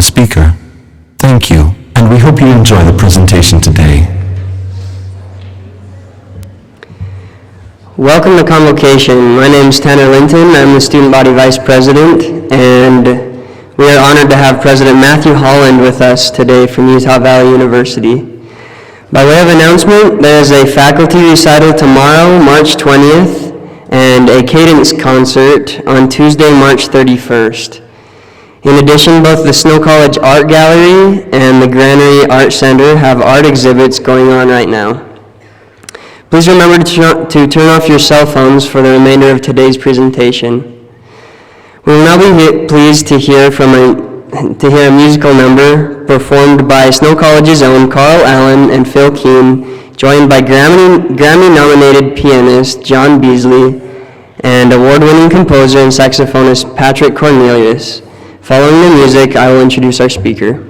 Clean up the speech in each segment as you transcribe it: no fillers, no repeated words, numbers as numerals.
speaker. Thank you, and we hope you enjoy the presentation today. Welcome to Convocation. My name is Tanner Linton. I'm the Student Body Vice President, and we are honored to have President Matthew Holland with us today from Utah Valley University. By way of announcement, there is a faculty recital tomorrow, March 20th, and a cadence concert on Tuesday, March 31st. In addition, both the Snow College Art Gallery and the Granary Art Center have art exhibits going on right now. Please remember to turn off your cell phones for the remainder of today's presentation. We will now be pleased to hear a musical number performed by Snow College's own Carl Allen and Phil Keene, joined by Grammy-nominated pianist John Beasley and award-winning composer and saxophonist Patrick Cornelius. Following the music, I will introduce our speaker.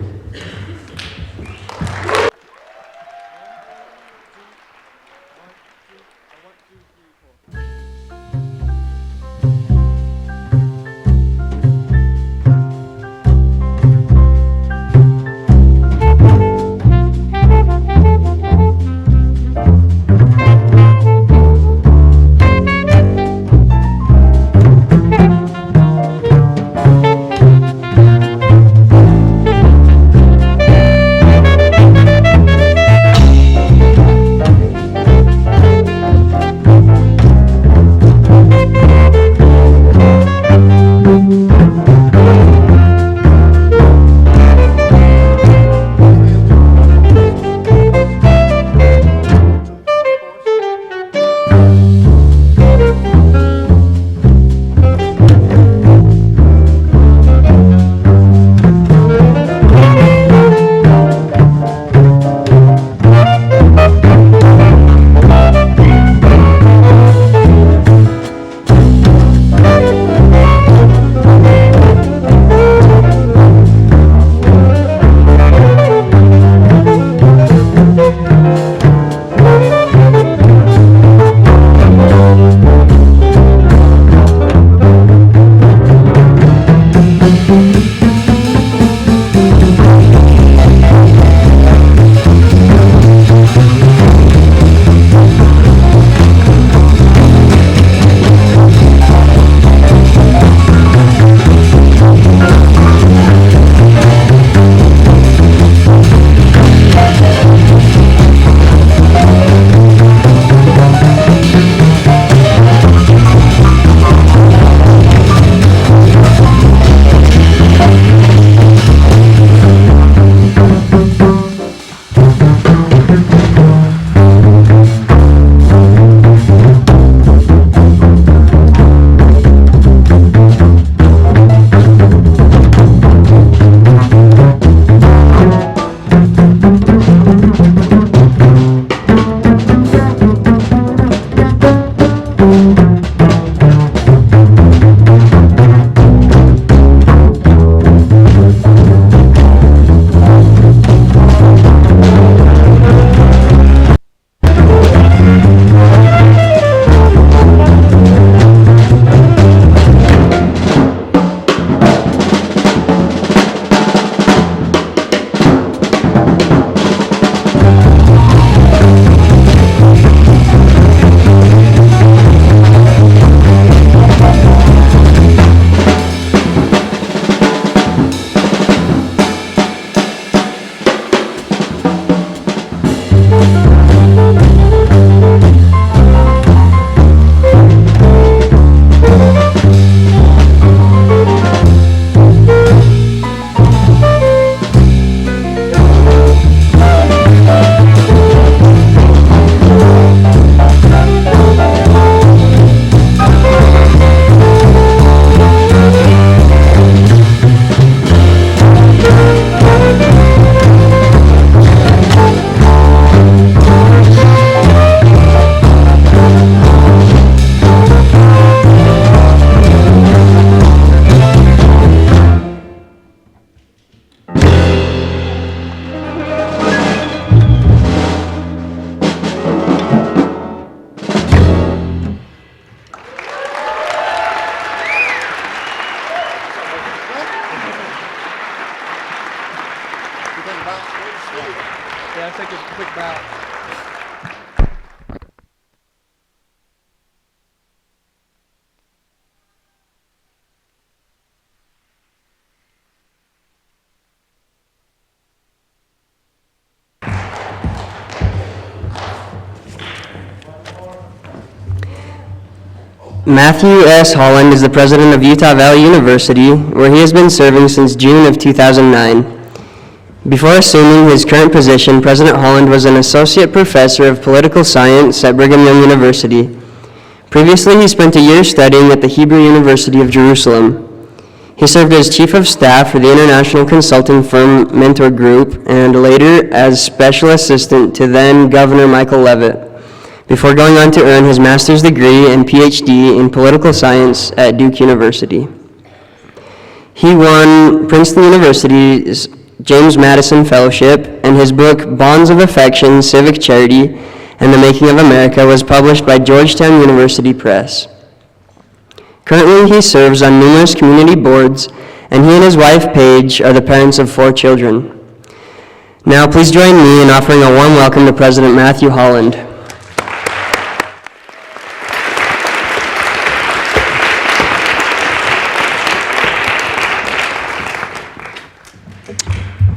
Yeah, take a quick bow. Matthew S. Holland is the president of Utah Valley University, where he has been serving since June of 2009. Before assuming his current position, President Holland was an associate professor of political science at Brigham Young University. Previously, he spent a year studying at the Hebrew University of Jerusalem. He served as chief of staff for the international consulting firm Mentor Group, and later as special assistant to then Governor Michael Leavitt, before going on to earn his master's degree and PhD in political science at Duke University. He won Princeton University's James Madison Fellowship, and his book, Bonds of Affection, Civic Charity, and the Making of America was published by Georgetown University Press. Currently, he serves on numerous community boards, and he and his wife, Paige, are the parents of 4 children. Now, please join me in offering a warm welcome to President Matthew Holland.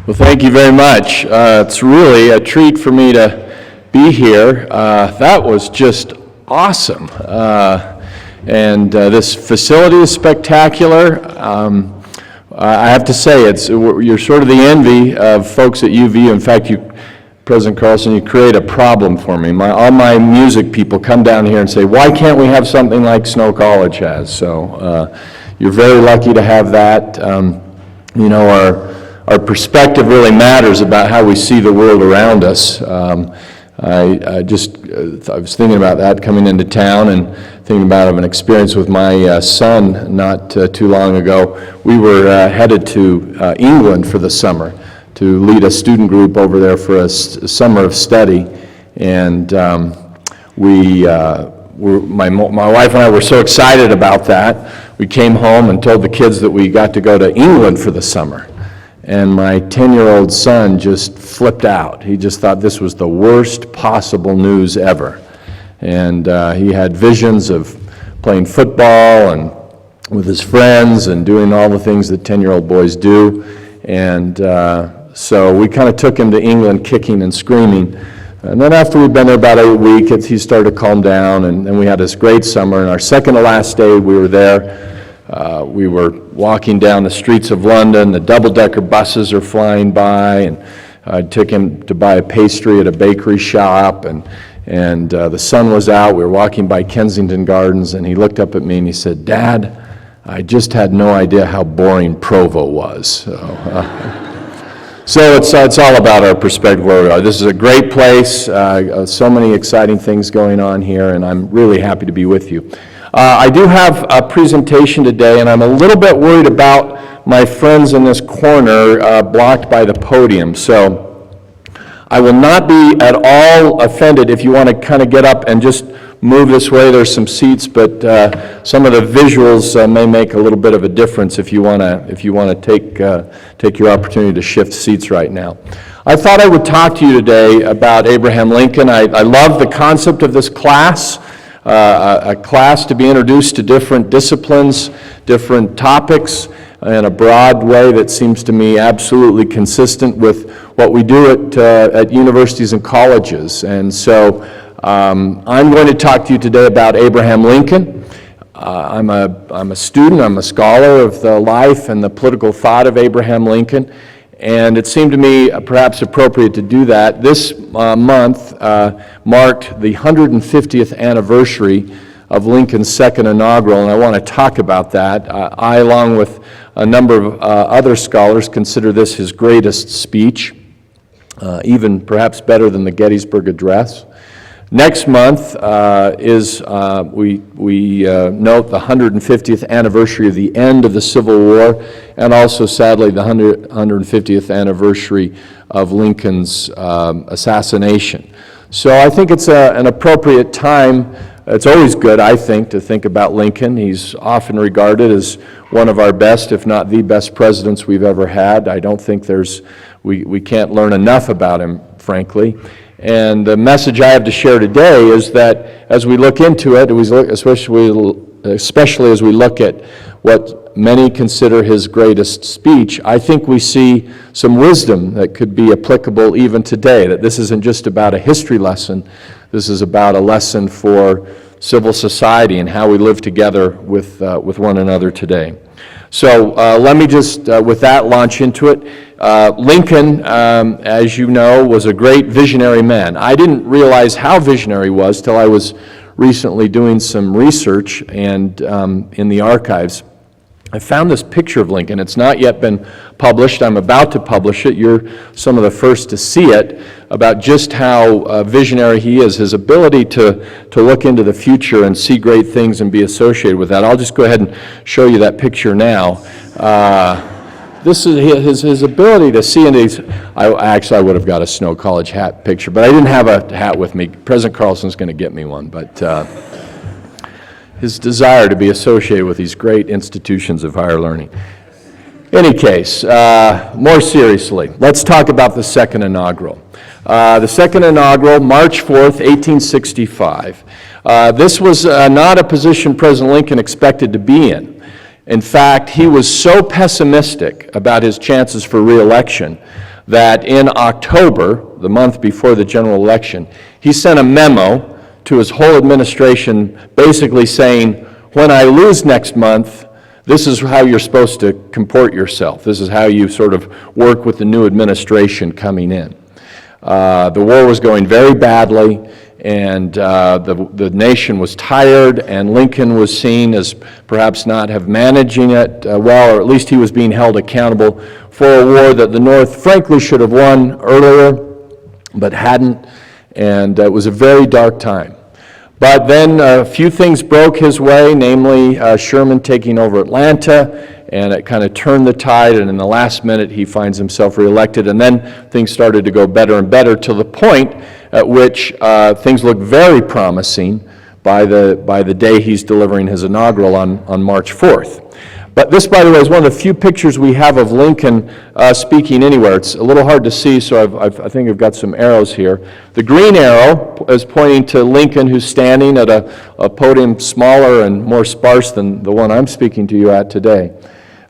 Well, thank you very much. It's really a treat for me to be here. That was just awesome. And this facility is spectacular. I have to say, you're sort of the envy of folks at UVU. In fact, President Carlson, you create a problem for me. All my music people come down here and say, why can't we have something like Snow College has? So you're very lucky to have that. Our perspective really matters about how we see the world around us. I was thinking about that coming into town and thinking about an experience with my son not too long ago. We were headed to England for the summer to lead a student group over there for a summer of study, and my wife and I were so excited about that. We came home and told the kids that we got to go to England for the summer. And my 10-year-old son just flipped out. He just thought this was the worst possible news ever. And he had visions of playing football and with his friends and doing all the things that 10-year-old boys do. And so we kind of took him to England kicking and screaming. And then after we'd been there about a week, he started to calm down, and we had this great summer. And our second to last day we were there, we were walking down the streets of London. The double-decker buses are flying by, and I took him to buy a pastry at a bakery shop, and the sun was out. We were walking by Kensington Gardens, and he looked up at me and he said, "Dad, I just had no idea how boring Provo was." So it's all about our perspective where we are. This is a great place, so many exciting things going on here, and I'm really happy to be with you. I do have a presentation today, and I'm a little bit worried about my friends in this corner blocked by the podium. So I will not be at all offended if you want to kind of get up and just move this way. There's some seats, but some of the visuals may make a little bit of a difference if you want to take your opportunity to shift seats right now. I thought I would talk to you today about Abraham Lincoln. I love the concept of this class. A class to be introduced to different disciplines, different topics, in a broad way that seems to me absolutely consistent with what we do at universities and colleges. And so I'm going to talk to you today about Abraham Lincoln. I'm a student, I'm a scholar of the life and the political thought of Abraham Lincoln. And it seemed to me perhaps appropriate to do that. This month marked the 150th anniversary of Lincoln's second inaugural, and I want to talk about that. I, along with a number of other scholars, consider this his greatest speech, even perhaps better than the Gettysburg Address. Next month we note the 150th anniversary of the end of the Civil War, and also, sadly, the 150th anniversary of Lincoln's assassination. So I think it's an appropriate time. It's always good, I think, to think about Lincoln. He's often regarded as one of our best, if not the best presidents we've ever had. I don't think we can't learn enough about him, frankly. And the message I have to share today is that as we look into it, especially as we look at what many consider his greatest speech, I think we see some wisdom that could be applicable even today, that this isn't just about a history lesson, this is about a lesson for civil society and how we live together with one another today. So let me just, with that, launch into it. Lincoln, as you know, was a great visionary man. I didn't realize how visionary he was till I was recently doing some research and in the archives. I found this picture of Lincoln. It's not yet been published. I'm about to publish it. You're some of the first to see it, about just how visionary he is, his ability to look into the future and see great things and be associated with that. I'll just go ahead and show you that picture now. This is his ability to see into these. I would have got a Snow College hat picture, but I didn't have a hat with me. President Carlson's going to get me one, but his desire to be associated with these great institutions of higher learning. Any case, more seriously, let's talk about the second inaugural. The second inaugural, March 4th, 1865. This was not a position President Lincoln expected to be in. In fact, he was so pessimistic about his chances for re-election that in October, the month before the general election, he sent a memo to his whole administration basically saying, when I lose next month, this is how you're supposed to comport yourself. This is how you sort of work with the new administration coming in. The war was going very badly, and the nation was tired, and Lincoln was seen as perhaps not have managing it well, or at least he was being held accountable for a war that the North frankly should have won earlier, but hadn't, and it was a very dark time. But then a few things broke his way, namely Sherman taking over Atlanta, and it kind of turned the tide, and in the last minute he finds himself reelected, and then things started to go better and better to the point at which things look very promising by the day he's delivering his inaugural on March 4th. But this, by the way, is one of the few pictures we have of Lincoln speaking anywhere. It's a little hard to see, so I think I've got some arrows here. The green arrow is pointing to Lincoln, who's standing at a podium smaller and more sparse than the one I'm speaking to you at today.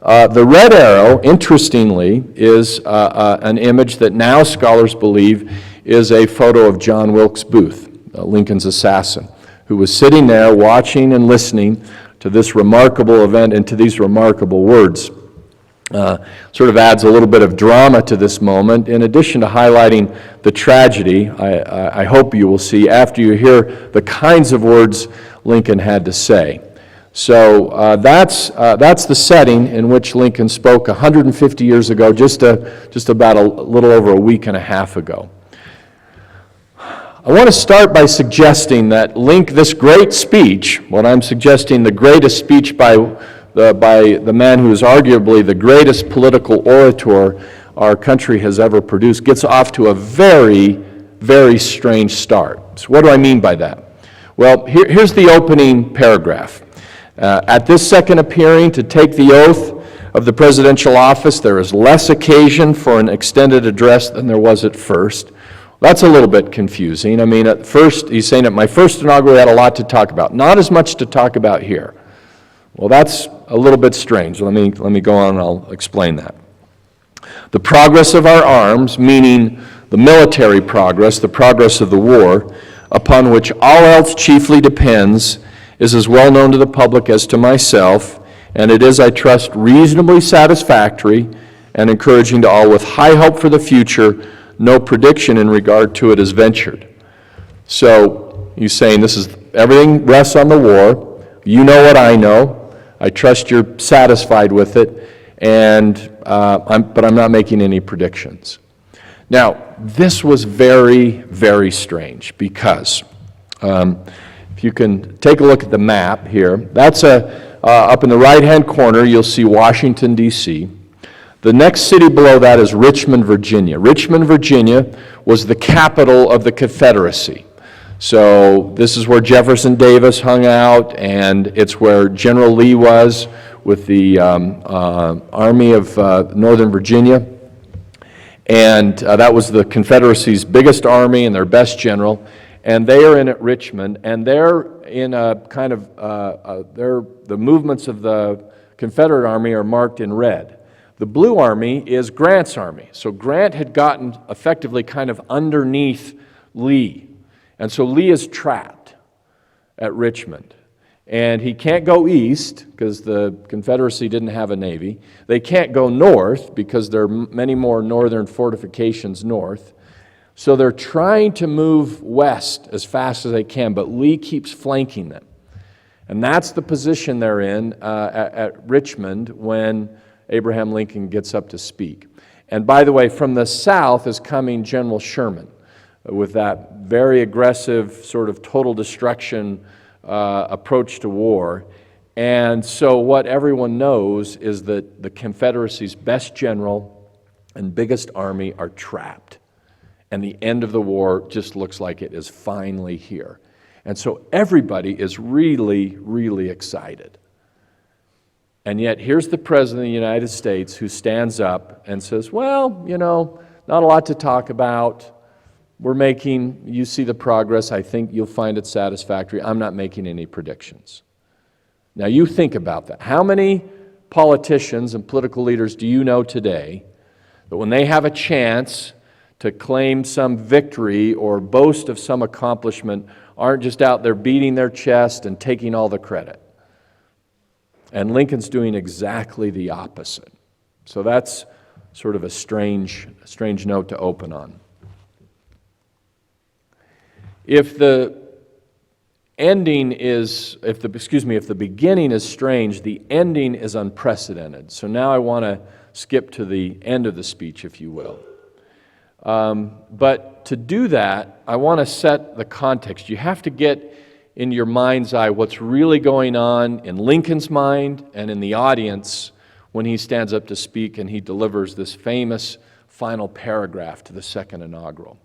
The red arrow, interestingly, is an image that now scholars believe is a photo of John Wilkes Booth, Lincoln's assassin, who was sitting there watching and listening to this remarkable event and to these remarkable words. Sort of adds a little bit of drama to this moment, in addition to highlighting the tragedy, I hope you will see after you hear the kinds of words Lincoln had to say. So that's the setting in which Lincoln spoke 150 years ago, just about a little over a week and a half ago. I want to start by suggesting that this great speech, what I'm suggesting, the greatest speech by the man who is arguably the greatest political orator our country has ever produced, gets off to a very, very strange start. So what do I mean by that? Well, here's the opening paragraph. At this second appearing to take the oath of the presidential office, there is less occasion for an extended address than there was at first. That's a little bit confusing. I mean, at first, he's saying at my first inaugural, we had a lot to talk about. Not as much to talk about here. Well, that's a little bit strange. Let me go on and I'll explain that. The progress of our arms, meaning the military progress, the progress of the war, upon which all else chiefly depends, is as well known to the public as to myself, and it is, I trust, reasonably satisfactory and encouraging to all with high hope for the future. No prediction in regard to it is ventured. So he's saying everything rests on the war. You know what I know. I trust you're satisfied with it, but I'm not making any predictions. Now, this was very, very strange because if you can take a look at the map here, that's up in the right-hand corner, you'll see Washington, D.C. The next city below that is Richmond, Virginia. Richmond, Virginia was the capital of the Confederacy. So this is where Jefferson Davis hung out, and it's where General Lee was with the Army of Northern Virginia. And that was the Confederacy's biggest army and their best general. And they are in at Richmond, and they're in a kind of, the movements of the Confederate Army are marked in red. The Blue Army is Grant's army. So Grant had gotten effectively kind of underneath Lee. And so Lee is trapped at Richmond. And he can't go east because the Confederacy didn't have a navy. They can't go north because there are many more northern fortifications north. So they're trying to move west as fast as they can, but Lee keeps flanking them. And that's the position they're in at Richmond when Abraham Lincoln gets up to speak. And by the way, from the south is coming General Sherman with that very aggressive sort of total destruction approach to war. And so what everyone knows is that the Confederacy's best general and biggest army are trapped. And the end of the war just looks like it is finally here. And so everybody is really, really excited. And yet here's the President of the United States who stands up and says, well, you know, not a lot to talk about. You see the progress. I think you'll find it satisfactory. I'm not making any predictions. Now you think about that. How many politicians and political leaders do you know today that when they have a chance to claim some victory or boast of some accomplishment aren't just out there beating their chest and taking all the credit? And Lincoln's doing exactly the opposite. So that's sort of a strange note to open on. If the beginning is strange, the ending is unprecedented. So now I want to skip to the end of the speech, if you will. But to do that, I want to set the context. You have to get in your mind's eye what's really going on in Lincoln's mind and in the audience when he stands up to speak and he delivers this famous final paragraph to the second inaugural.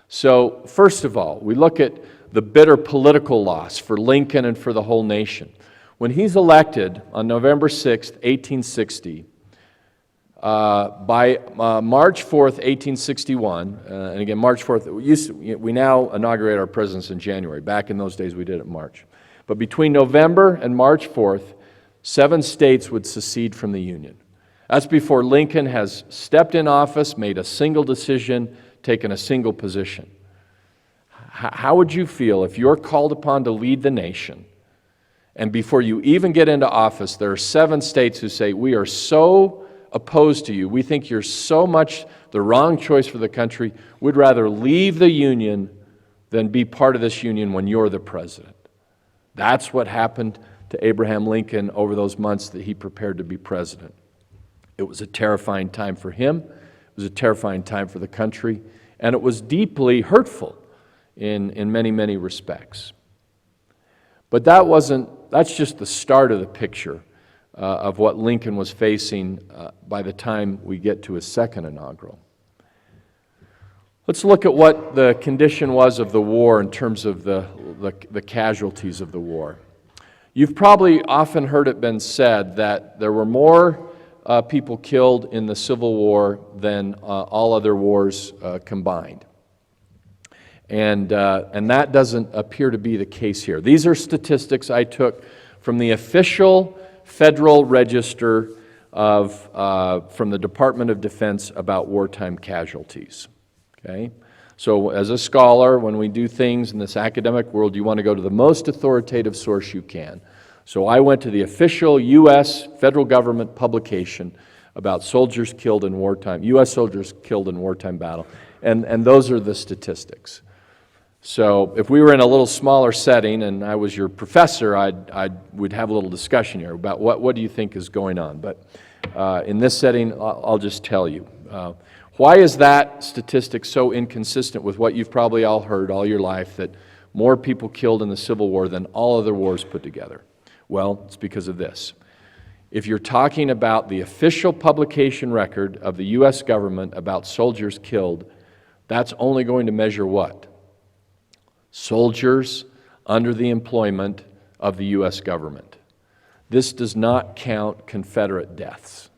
So, first of all, we look at the bitter political loss for Lincoln and for the whole nation. When he's elected on November 6th, 1860, by March 4th, 1861, and again, March 4th, we now inaugurate our presidents in January. Back in those days, we did it in March. But between November and March 4th, 7 states would secede from the Union. That's before Lincoln has stepped in office, made a single decision, taken a single position. How would you feel if you're called upon to lead the nation, and before you even get into office, there are 7 states who say, we are so opposed to you, we think you're so much the wrong choice for the country, we'd rather leave the Union than be part of this Union when you're the president. That's what happened to Abraham Lincoln over those months that he prepared to be president. It was a terrifying time for him. It was a terrifying time for the country, and it was deeply hurtful in many, many respects. But that's just the start of the picture of what Lincoln was facing by the time we get to his second inaugural. Let's look at what the condition was of the war in terms of the casualties of the war. You've probably often heard it been said that there were more people killed in the Civil War than all other wars combined. And that doesn't appear to be the case here. These are statistics I took from the official Federal Register from the Department of Defense about wartime casualties. Okay? So as a scholar, when we do things in this academic world, you want to go to the most authoritative source you can. So I went to the official U.S. federal government publication about soldiers killed in wartime, U.S. soldiers killed in wartime battle, and those are the statistics. So if we were in a little smaller setting and I was your professor, we'd have a little discussion here about what do you think is going on. But in this setting, I'll just tell you. Why is that statistic so inconsistent with what you've probably all heard all your life, that more people killed in the Civil War than all other wars put together? Well, it's because of this. If you're talking about the official publication record of the U.S. government about soldiers killed, that's only going to measure what? Soldiers under the employment of the U.S. government. this does not count Confederate deaths.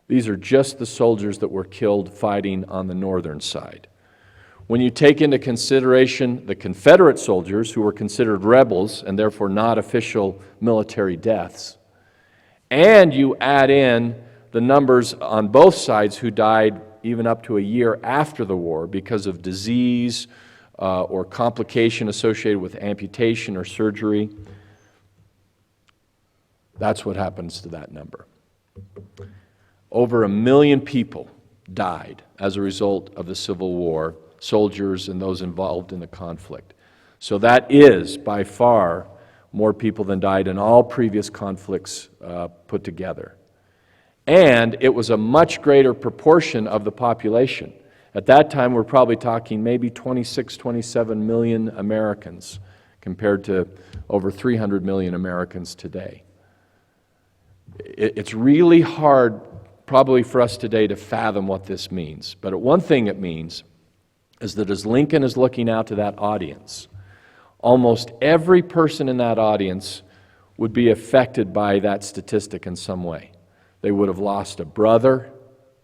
These are just the soldiers that were killed fighting on the northern side. When you take into consideration the Confederate soldiers who were considered rebels and therefore not official military deaths, and you add in the numbers on both sides who died even up to a year after the war because of disease or complication associated with amputation or surgery, that's what happens to that number. Over 1 million people died as a result of the Civil War, soldiers and those involved in the conflict. So that is, by far, more people than died in all previous conflicts put together. And it was a much greater proportion of the population. At that time, we're probably talking maybe 26, 27 million Americans compared to over 300 million Americans today. It's really hard, probably for us today, to fathom what this means. But one thing it means is that as Lincoln is looking out to that audience, almost every person in that audience would be affected by that statistic in some way. They would have lost a brother,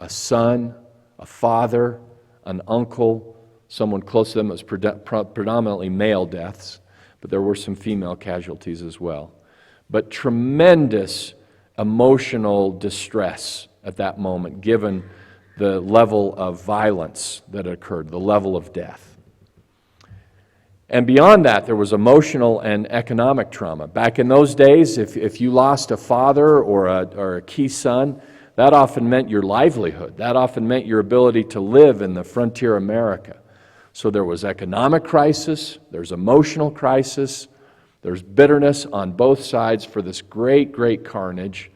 a son, a father, an uncle, someone close to them. It was predominantly male deaths, but there were some female casualties as well. But tremendous emotional distress at that moment, given the level of violence that occurred, the level of death. And beyond that, there was emotional and economic trauma. Back in those days, if you lost a father or a key son, that often meant your livelihood. That often meant your ability to live in the frontier America. So there was economic crisis, there's emotional crisis, there's bitterness on both sides for this great, great carnage.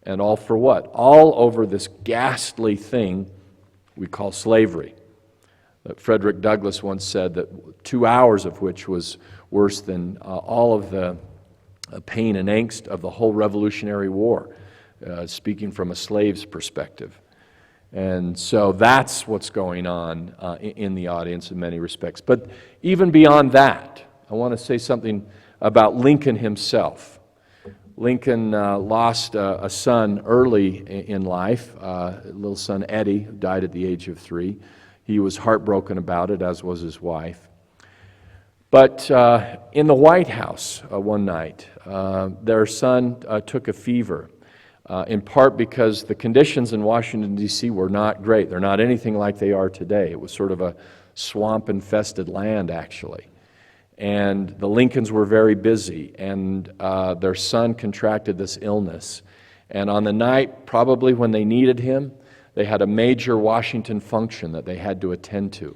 And all for what? All over this ghastly thing we call slavery. Frederick Douglass once said that 2 hours of which was worse than all of the pain and angst of the whole Revolutionary War, speaking from a slave's perspective. And so that's what's going on in the audience in many respects. But even beyond that, I want to say something about Lincoln himself. Lincoln lost a son early in life, little son Eddie, who died at the age of 3. He was heartbroken about it, as was his wife. But in the White House one night, their son took a fever, in part because the conditions in Washington, D.C. were not great. They're not anything like they are today. It was sort of a swamp-infested land, actually. And the Lincolns were very busy, and their son contracted this illness. And on the night, probably when they needed him, they had a major Washington function that they had to attend to.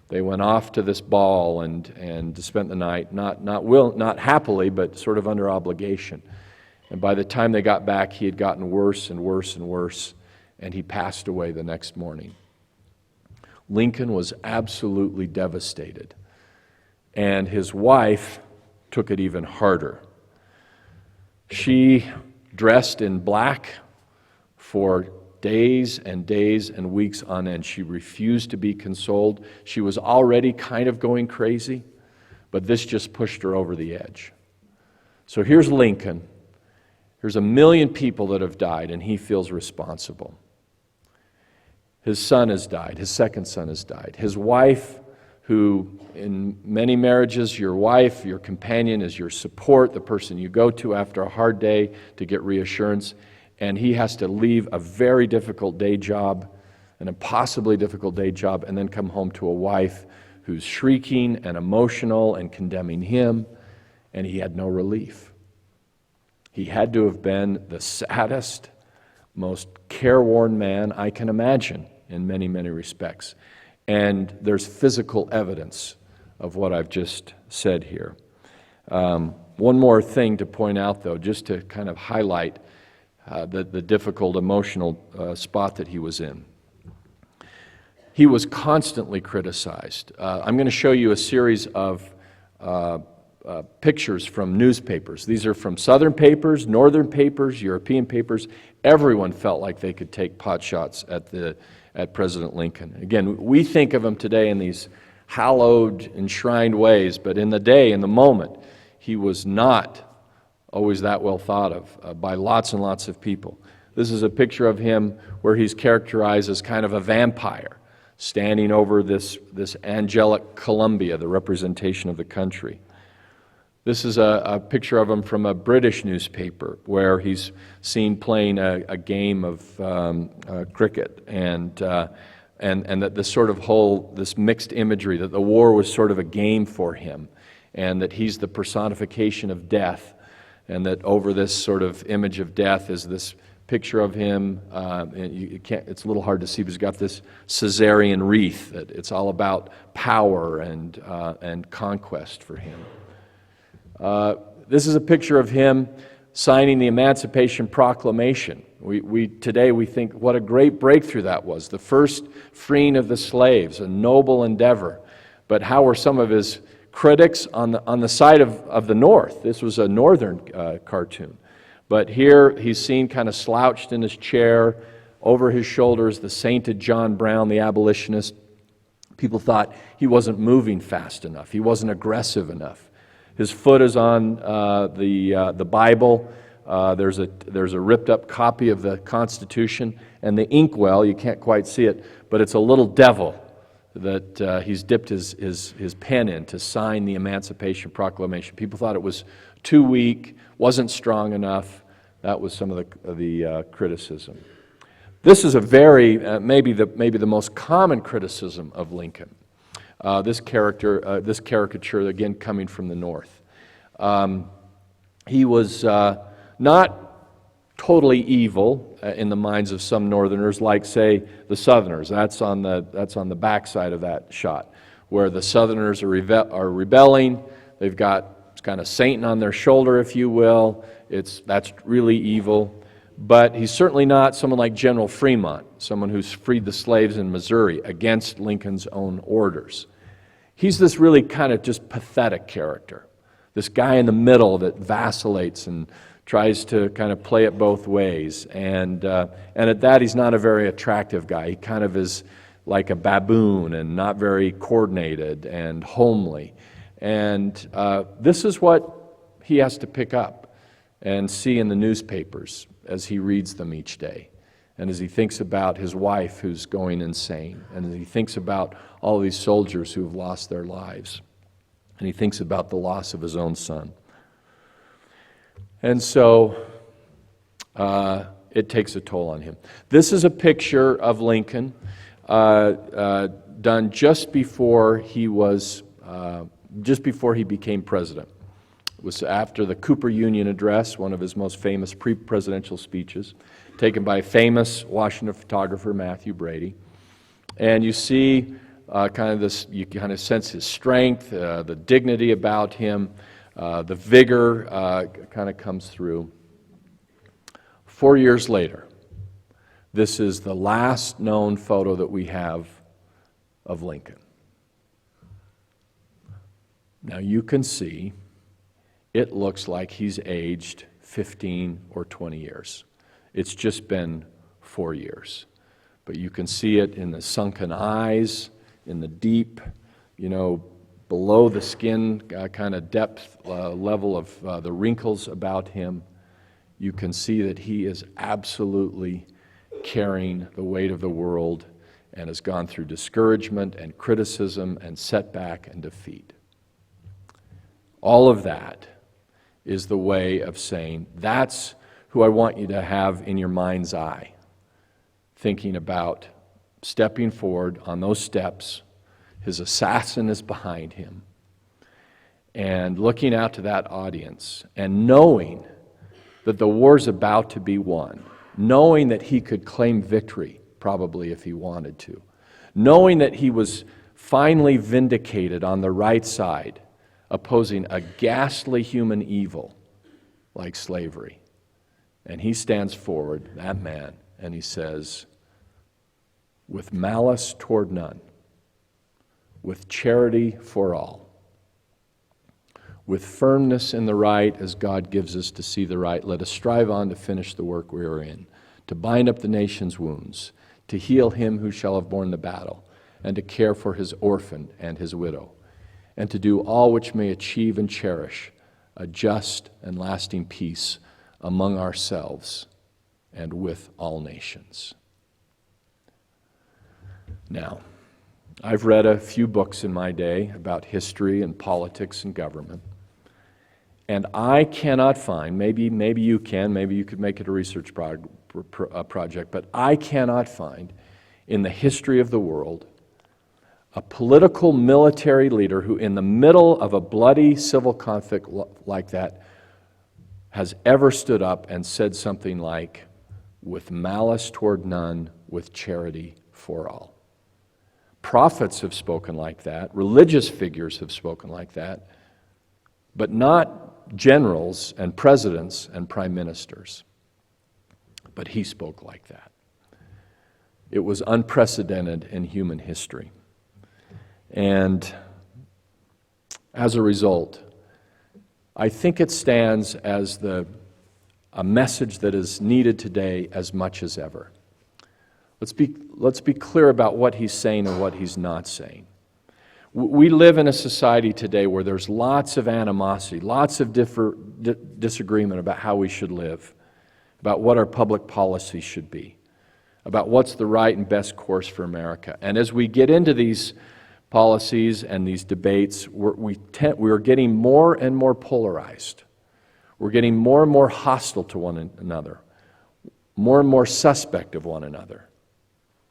They went off to this ball and spent the night, not happily, but sort of under obligation. And by the time they got back, he had gotten worse and worse and worse, and he passed away the next morning. Lincoln was absolutely devastated. And his wife took it even harder. She dressed in black for days and days and weeks on end. She refused to be consoled. She was already kind of going crazy, but this just pushed her over the edge. So here's Lincoln. Here's 1 million people that have died, and he feels responsible. His son has died. His second son has died. His wife, who in many marriages, your wife, your companion is your support, the person you go to after a hard day to get reassurance, and he has to leave a very difficult day job, an impossibly difficult day job, and then come home to a wife who's shrieking and emotional and condemning him, and he had no relief. He had to have been the saddest, most careworn man I can imagine in many, many respects. And there's physical evidence of what I've just said here. One more thing to point out, though, just to kind of highlight the difficult emotional spot that he was in. He was constantly criticized. I'm going to show you a series of pictures from newspapers. These are from Southern papers, Northern papers, European papers. Everyone felt like they could take pot shots at President Lincoln. Again, we think of him today in these hallowed, enshrined ways, but in the day, in the moment, he was not always that well thought of by lots and lots of people. This is a picture of him where he's characterized as kind of a vampire, standing over this angelic Columbia, the representation of the country. This is a picture of him from a British newspaper where he's seen playing a game of cricket, and that this sort of this mixed imagery, that the war was sort of a game for him, and that he's the personification of death, and that over this sort of image of death is this picture of him. And it's a little hard to see, but he's got this Caesarean wreath, that it's all about power and conquest for him. This is a picture of him signing the Emancipation Proclamation. Today we think what a great breakthrough that was, the first freeing of the slaves, a noble endeavor. But how were some of his critics on the side of the North? This was a Northern cartoon. But here he's seen kind of slouched in his chair, over his shoulders, the sainted John Brown, the abolitionist. People thought he wasn't moving fast enough, he wasn't aggressive enough. His foot is on the Bible. There's a ripped up copy of the Constitution, and the inkwell, you can't quite see it, but it's a little devil that he's dipped his pen in to sign the Emancipation Proclamation. People thought it was too weak, wasn't strong enough. That was some of the criticism. This is a very maybe the most common criticism of Lincoln. This caricature, again, coming from the North. He was not totally evil in the minds of some Northerners, like, say, the Southerners. That's on the back side of that shot, where the Southerners are rebelling. They've got kind of Satan on their shoulder, if you will. That's really evil. But he's certainly not someone like General Fremont, someone who's freed the slaves in Missouri against Lincoln's own orders. He's this really kind of just pathetic character, this guy in the middle that vacillates and tries to kind of play it both ways. And at that, he's not a very attractive guy. He kind of is like a baboon and not very coordinated and homely. And this is what he has to pick up and see in the newspapers as he reads them each day, and as he thinks about his wife who's going insane, and as he thinks about all these soldiers who have lost their lives, and he thinks about the loss of his own son. And so it takes a toll on him. This is a picture of Lincoln done just before he became president. It was after the Cooper Union Address, one of his most famous pre-presidential speeches, taken by famous Washington photographer Matthew Brady. And you see you kind of sense his strength, the dignity about him, the vigor kind of comes through. 4 years later, this is the last known photo that we have of Lincoln. Now you can see it looks like he's aged 15 or 20 years. It's just been 4 years. But you can see it in the sunken eyes, in the deep, below the skin kind of depth level of the wrinkles about him. You can see that he is absolutely carrying the weight of the world and has gone through discouragement and criticism and setback and defeat. All of that is the way of saying, that's who I want you to have in your mind's eye, thinking about stepping forward on those steps. His assassin is behind him, and looking out to that audience and knowing that the war's about to be won, knowing that he could claim victory, probably if he wanted to, knowing that he was finally vindicated on the right side, opposing a ghastly human evil like slavery. And he stands forward, that man, and he says, with malice toward none, with charity for all, with firmness in the right as God gives us to see the right, let us strive on to finish the work we are in, to bind up the nation's wounds, to heal him who shall have borne the battle, and to care for his orphan and his widow, and to do all which may achieve and cherish a just and lasting peace among ourselves and with all nations. Now, I've read a few books in my day about history and politics and government, and I cannot find, maybe you can, maybe you could make it a research project, but I cannot find in the history of the world a political military leader who, in the middle of a bloody civil conflict like that, has ever stood up and said something like, "With malice toward none, with charity for all." Prophets have spoken like that, religious figures have spoken like that, but not generals and presidents and prime ministers. But he spoke like that. It was unprecedented in human history. And as a result, I think it stands as a message that is needed today as much as ever. Let's be clear about what he's saying and what he's not saying. We live in a society today where there's lots of animosity, lots of disagreement about how we should live, about what our public policy should be, about what's the right and best course for America. And as we get into these policies and these debates, we're getting more and more polarized. We're getting more and more hostile to one another, more and more suspect of one another.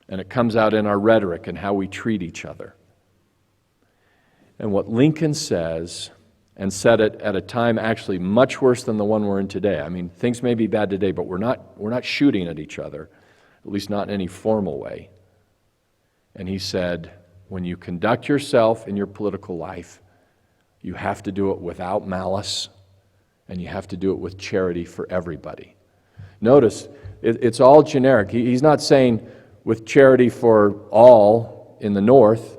And it comes out in our rhetoric and how we treat each other. And what Lincoln says, and said it at a time actually much worse than the one we're in today. I mean, things may be bad today, but we're not shooting at each other, at least not in any formal way. And he said, when you conduct yourself in your political life, you have to do it without malice, and you have to do it with charity for everybody. Notice, it's all generic. He's not saying with charity for all in the North.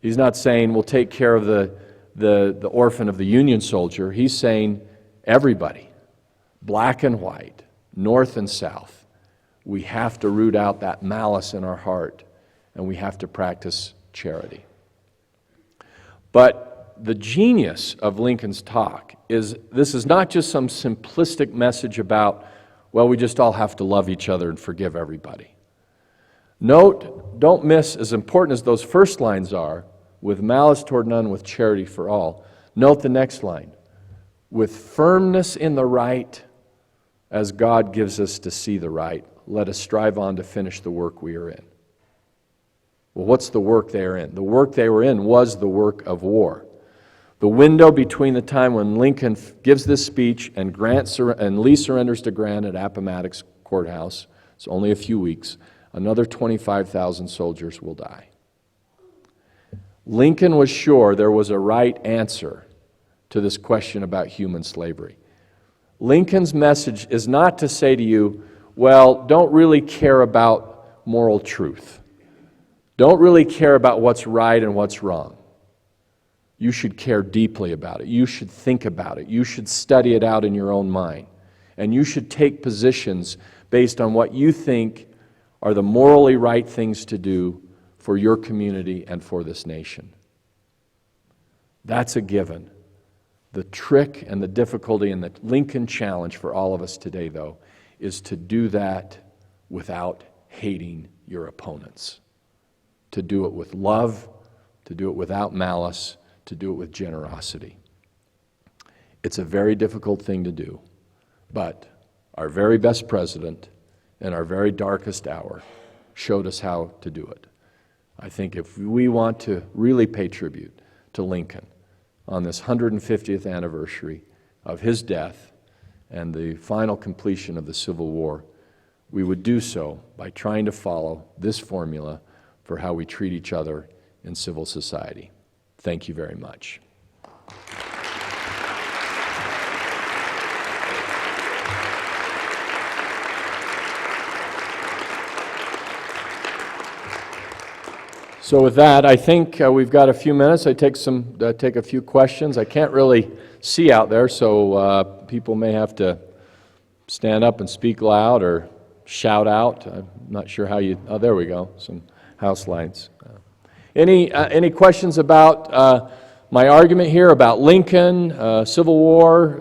He's not saying we'll take care of the orphan of the Union soldier. He's saying everybody, black and white, North and South. We have to root out that malice in our heart, and we have to practice charity. But the genius of Lincoln's talk is this is not just some simplistic message about, well, we just all have to love each other and forgive everybody. Note, don't miss, as important as those first lines are, with malice toward none, with charity for all. Note the next line, with firmness in the right, as God gives us to see the right, let us strive on to finish the work we are in. Well, what's the work they are in? The work they were in was the work of war. The window between the time when Lincoln gives this speech and Lee surrenders to Grant at Appomattox Courthouse, it's only a few weeks, another 25,000 soldiers will die. Lincoln was sure there was a right answer to this question about human slavery. Lincoln's message is not to say to you, well, don't really care about moral truth. Don't really care about what's right and what's wrong. You should care deeply about it. You should think about it. You should study it out in your own mind. And you should take positions based on what you think are the morally right things to do for your community and for this nation. That's a given. The trick and the difficulty and the Lincoln challenge for all of us today, though, is to do that without hating your opponents. To do it with love, to do it without malice, to do it with generosity. It's a very difficult thing to do, but our very best president in our very darkest hour showed us how to do it. I think if we want to really pay tribute to Lincoln on this 150th anniversary of his death and the final completion of the Civil War, we would do so by trying to follow this formula for how we treat each other in civil society. Thank you very much. So with that, I think we've got a few minutes. I take a few questions. I can't really see out there, so people may have to stand up and speak loud or shout out. I'm not sure how you. Oh, there we go. Some house lights. Any questions about my argument here about Lincoln, Civil War,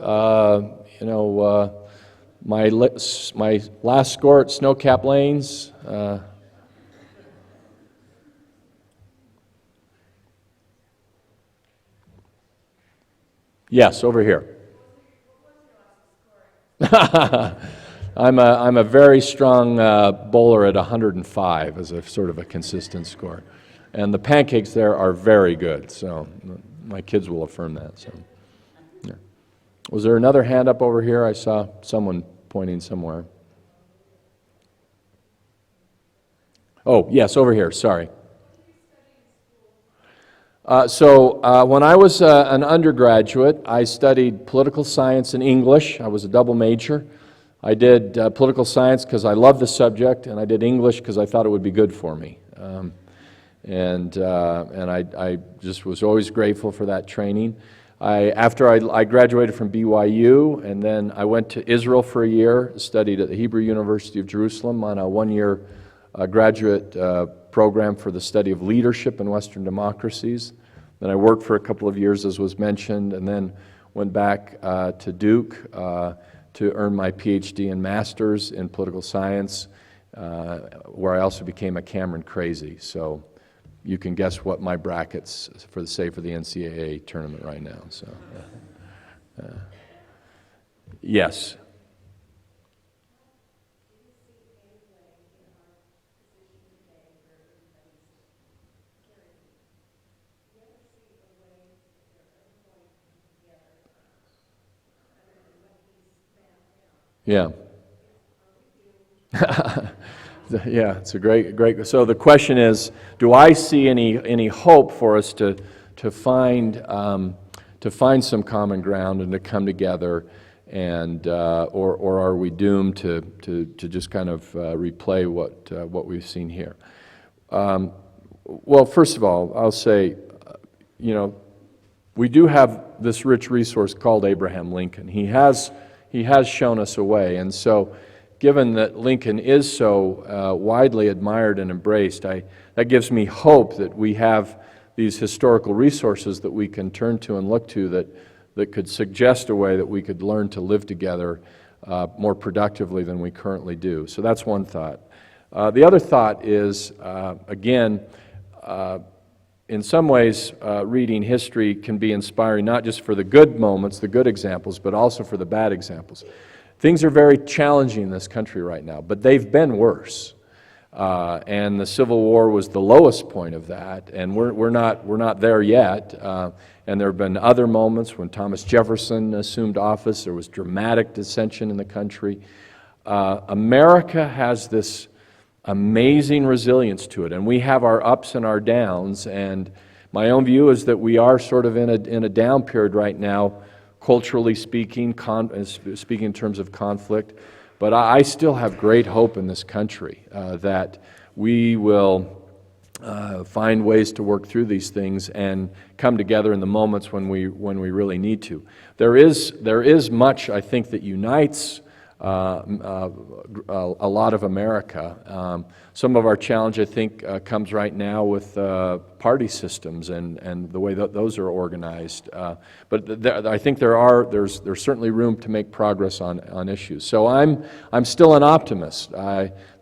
my last score at Snow-Capped Lanes. Yes, over here. I'm a very strong bowler at 105 as a sort of a consistent score. And the pancakes there are very good, so my kids will affirm that. So, yeah. Was there another hand up over here? I saw someone pointing somewhere. Oh, yes, over here, sorry. When I was an undergraduate, I studied political science and English. I was a double major. I did political science because I loved the subject, and I did English because I thought it would be good for me. And I just was always grateful for that training. After I graduated from BYU, and then I went to Israel for a year, studied at the Hebrew University of Jerusalem on a one-year graduate program for the study of leadership in Western democracies. Then I worked for a couple of years, as was mentioned, and then went back to Duke to earn my PhD and master's in political science, where I also became a Cameron crazy. So you can guess what my brackets for the NCAA tournament right now. So yes. Yeah. Yeah, it's a great. So the question is, do I see any hope for us to find some common ground and to come together, and or are we doomed to just kind of replay what we've seen here? Well, first of all, I'll say, we do have this rich resource called Abraham Lincoln. He has shown us a way, and so given that Lincoln is so widely admired and embraced, that gives me hope that we have these historical resources that we can turn to and look to that could suggest a way that we could learn to live together more productively than we currently do. So that's one thought. The other thought is, again, in some ways, reading history can be inspiring, not just for the good moments, the good examples, but also for the bad examples. Things are very challenging in this country right now, but they've been worse. And the Civil War was the lowest point of that, and we're not there yet. And there have been other moments when Thomas Jefferson assumed office. There was dramatic dissension in the country. America has this amazing resilience to it, and we have our ups and our downs, and my own view is that we are sort of in a down period right now, culturally speaking, speaking in terms of conflict, but I still have great hope in this country that we will find ways to work through these things and come together in the moments when we really need to. There is much, I think, that unites a lot of America. Some of our challenge, I think, comes right now with party systems and the way that those are organized. But I think there's certainly room to make progress on issues. So I'm still an optimist.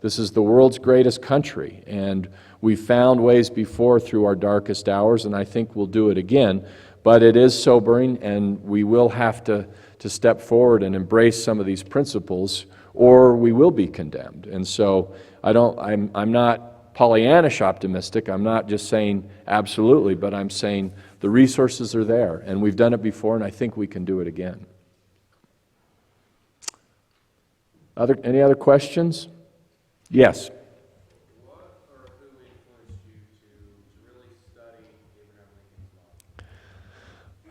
This is the world's greatest country, and we've found ways before through our darkest hours, and I think we'll do it again. But it is sobering, and we will have to step forward and embrace some of these principles, or we will be condemned. And so I'm not Pollyannish optimistic. I'm not just saying absolutely, but I'm saying the resources are there, and we've done it before, and I think we can do it again. Any other questions? Yes. What or who influenced you to really study Abraham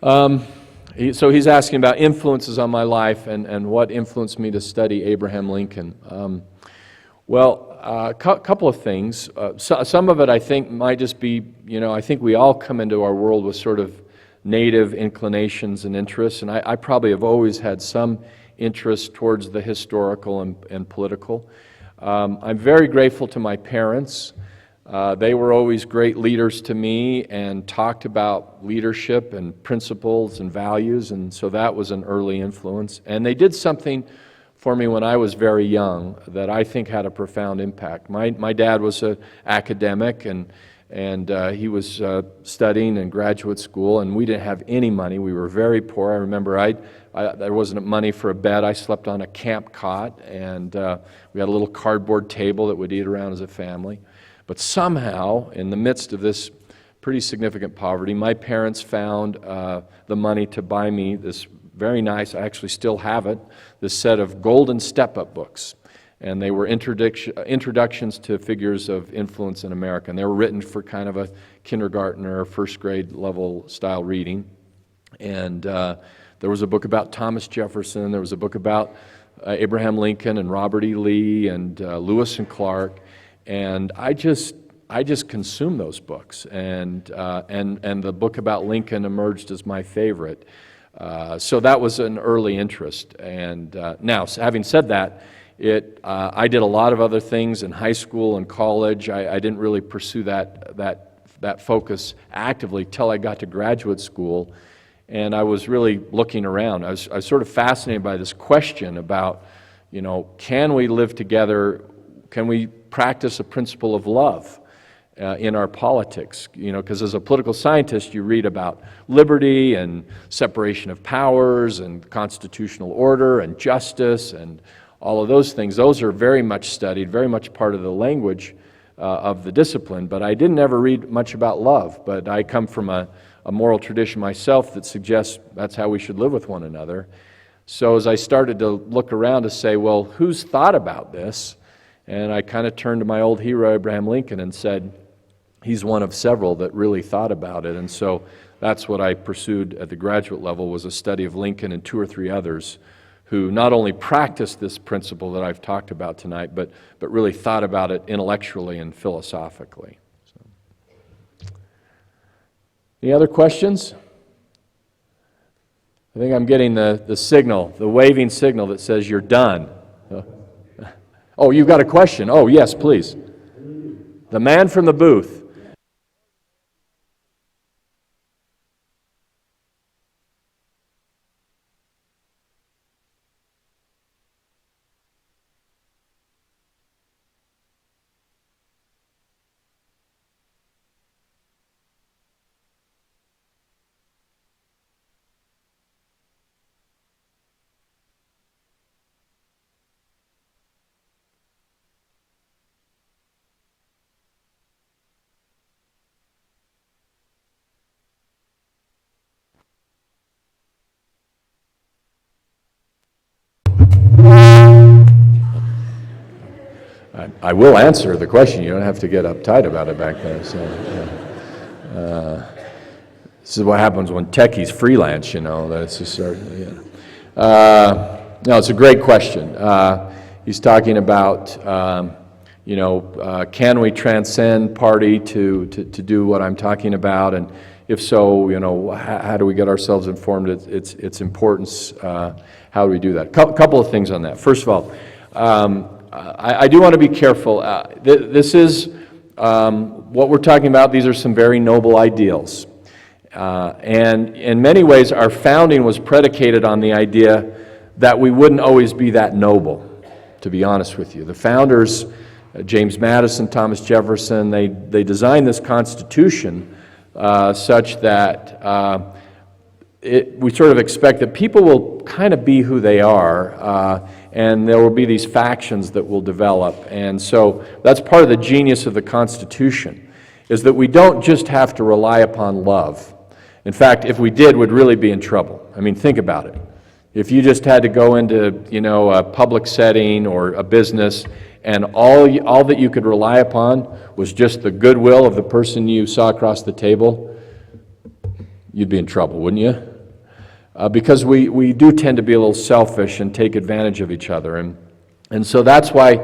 Lincoln's life? So he's asking about influences on my life and what influenced me to study Abraham Lincoln. A couple of things. Some of it I think might just be, I think we all come into our world with sort of native inclinations and interests, and I probably have always had some interest towards the historical and political. I'm very grateful to my parents They were always great leaders to me and talked about leadership and principles and values, and so that was an early influence. And they did something for me when I was very young that I think had a profound impact. My dad was an academic, and he was studying in graduate school, and we didn't have any money. We were very poor. I remember there wasn't money for a bed. I slept on a camp cot, and we had a little cardboard table that we'd eat around as a family. But somehow, in the midst of this pretty significant poverty, my parents found the money to buy me this very nice, I actually still have it, this set of golden step-up books. And they were introductions to figures of influence in America. And they were written for kind of a kindergartner, first grade level style reading. And there was a book about Thomas Jefferson. There was a book about Abraham Lincoln and Robert E. Lee and Lewis and Clark. And I just consumed those books. And the book about Lincoln emerged as my favorite. So that was an early interest. And now, having said that, I did a lot of other things in high school and college. I didn't really pursue that focus actively till I got to graduate school, and I was really looking around. I was sort of fascinated by this question about, can we live together? Can we practice a principle of love in our politics? Because as a political scientist, you read about liberty and separation of powers and constitutional order and justice and all of those things. Those are very much studied, very much part of the language of the discipline, but I didn't ever read much about love. But I come from a moral tradition myself that suggests that's how we should live with one another. So as I started to look around to say, well, who's thought about this? And I kind of turned to my old hero, Abraham Lincoln, and said, he's one of several that really thought about it. And so that's what I pursued at the graduate level, was a study of Lincoln and 2 or 3 others who not only practiced this principle that I've talked about tonight, but really thought about it intellectually and philosophically. So. Any other questions? I think I'm getting the signal, the waving signal that says you're done. Oh, you've got a question. Oh, yes, please. The man from the booth. I will answer the question. You don't have to get uptight about it back there. So, this is what happens when techies freelance, That's just sort of, no, it's a great question. He's talking about, can we transcend party to do what I'm talking about? And if so, how do we get ourselves informed its importance? How do we do that? Couple of things on that. First of all, I do want to be careful. This is what we're talking about. These are some very noble ideals. And in many ways, our founding was predicated on the idea that we wouldn't always be that noble, to be honest with you. The founders, James Madison, Thomas Jefferson, they designed this Constitution such that we sort of expect that people will kind of be who they are, and there will be these factions that will develop. And so that's part of the genius of the Constitution, is that we don't just have to rely upon love. In fact, if we did, we'd really be in trouble. I mean, think about it. If you just had to go into, a public setting or a business, and all that you could rely upon was just the goodwill of the person you saw across the table, you'd be in trouble, wouldn't you? Because we do tend to be a little selfish and take advantage of each other. And so that's why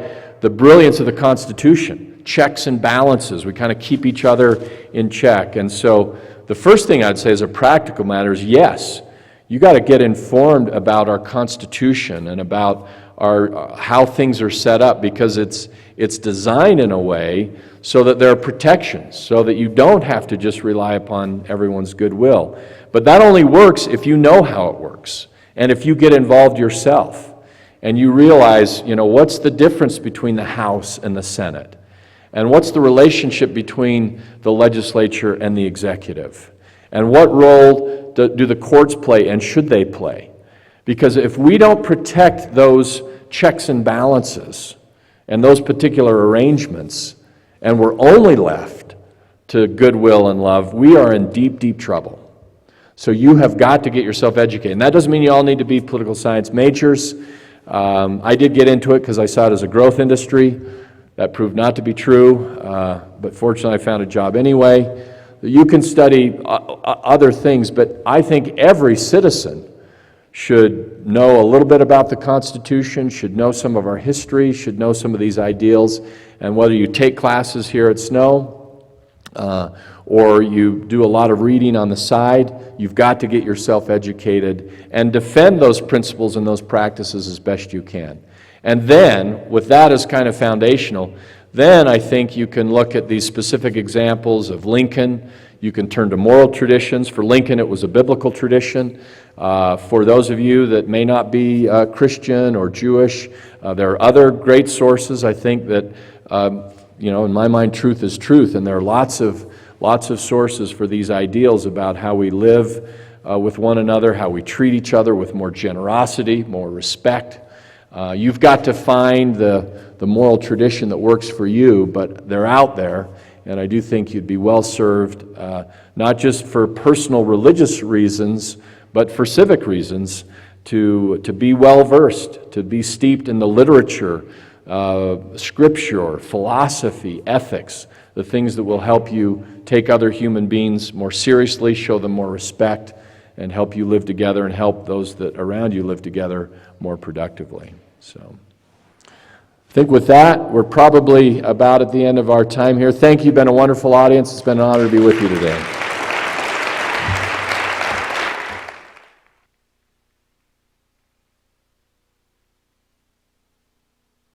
the brilliance of the Constitution, checks and balances, we kind of keep each other in check. And so the first thing I'd say as a practical matter is, yes, you got to get informed about our Constitution and about how things are set up, because it's designed in a way so that there are protections, so that you don't have to just rely upon everyone's goodwill. But that only works if you know how it works, and if you get involved yourself, and you realize, what's the difference between the House and the Senate? And what's the relationship between the legislature and the executive? And what role do the courts play, and should they play? Because if we don't protect those checks and balances and those particular arrangements, and we're only left to goodwill and love, we are in deep, deep trouble. So you have got to get yourself educated. And that doesn't mean you all need to be political science majors. I did get into it because I saw it as a growth industry. That proved not to be true, but fortunately I found a job anyway. You can study other things, but I think every citizen should know a little bit about the Constitution, should know some of our history, should know some of these ideals, and whether you take classes here at Snow or you do a lot of reading on the side, you've got to get yourself educated and defend those principles and those practices as best you can. And then, with that as kind of foundational, then I think you can look at these specific examples of Lincoln. You can turn to moral traditions. For Lincoln, it was a biblical tradition. For those of you that may not be Christian or Jewish, there are other great sources. I think that, in my mind, truth is truth, and there are lots of sources for these ideals about how we live with one another, how we treat each other with more generosity, more respect. You've got to find the moral tradition that works for you, but they're out there, and I do think you'd be well served, not just for personal religious reasons, but for civic reasons, to be well versed, to be steeped in the literature, scripture, philosophy, ethics, the things that will help you take other human beings more seriously, show them more respect, and help you live together and help those that around you live together more productively. So I think with that, we're probably about at the end of our time here. Thank you. You've been a wonderful audience. It's been an honor to be with you today.